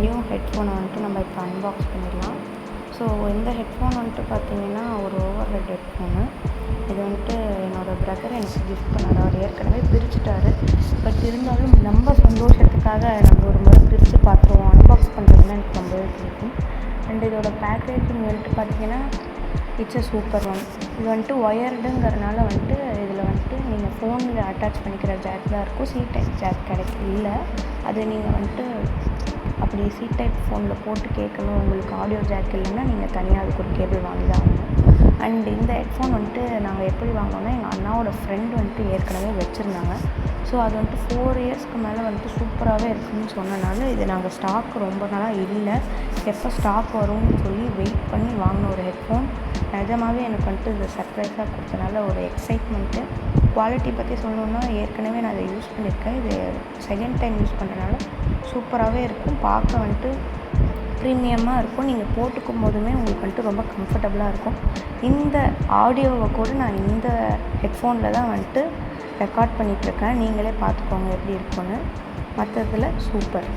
New ஹெட்ஃபோனை வந்துட்டு நம்ம இப்போ அன்பாக்ஸ் பண்ணிடலாம். ஸோ இந்த ஹெட்ஃபோன் வந்துட்டு பார்த்திங்கன்னா ஒரு ஓவர் ஹெட் ஹெட்ஃபோனு. இது வந்துட்டு என்னோடய பிரதர் எனக்கு கிஃப்ட் பண்ணார். அவர் ஏற்கனவே பிரிச்சுட்டாரு. பட் இருந்தாலும் நம்ம சந்தோஷத்துக்காக நம்ம ஒரு முறை பிரித்து பார்த்துருவோம். அன்பாக்ஸ் பண்ணுறதுனா எனக்கு ரொம்பவே பிடிக்கும். அண்ட் இதோட பேக்கேஜிங் வந்துட்டு பார்த்திங்கன்னா இட்ஸ் அ சூப்பர் ஒன். இது வந்துட்டு ஒயர்டுங்கிறனால வந்துட்டு இதில் வந்துட்டு நீங்கள் ஃபோனில் அட்டாச் பண்ணிக்கிற ஜாக் தான் இருக்கும். சி டைப் ஜாக் இல்லை. அது நீங்கள் வந்துட்டு அப்படி சி டைப் ஃபோனில் போட்டு கேட்கணும், உங்களுக்கு ஆடியோ ஜாக் இல்லைன்னா நீங்கள் தனியாக அதுக்கு ஒரு கேபிள் வாங்கி தான் ஆகணும். அண்ட் இந்த ஹெட்ஃபோன் வந்துட்டு நாங்கள் எப்படி வாங்கினோன்னா எங்கள் அண்ணாவோட ஃப்ரெண்ட் வந்துட்டு ஏற்கனவே வச்சுருந்தாங்க. ஸோ அது வந்துட்டு 4 இயர்ஸ்க்கு மேலே வந்துட்டு சூப்பராகவே இருக்குதுன்னு சொன்னனால இது நாங்கள் ஸ்டாக் ரொம்ப நாளாக இல்லை, எப்போ ஸ்டாக் வரும்னு சொல்லி வெயிட் பண்ணி வாங்கின ஒரு ஹெட்ஃபோன். நிஜமாகவே எனக்கு வந்துட்டு இது சர்ப்ரைஸாக கொடுத்தனால ஒரு எக்ஸைட்மெண்ட்டு. குவாலிட்டி பற்றி சொல்லணுன்னா ஏற்கனவே நான் அதை யூஸ் பண்ணியிருக்கேன். இது செகண்ட் டைம் யூஸ் பண்ணுறதுனால சூப்பராகவே இருக்கும். பார்க்க வந்துட்டு ப்ரீமியமாக இருக்கும். நீங்கள் போட்டுக்கும் போதுமே உங்களுக்கு வந்துட்டு ரொம்ப கம்ஃபர்டபுளாக இருக்கும். இந்த ஆடியோவை கூட நான் இந்த ஹெட்ஃபோனில் தான் வந்துட்டு ரெக்கார்ட் பண்ணிகிட்ருக்கேன். நீங்களே பார்த்துக்கோங்க எப்படி இருக்குன்னு. மற்றதில் சூப்பர்.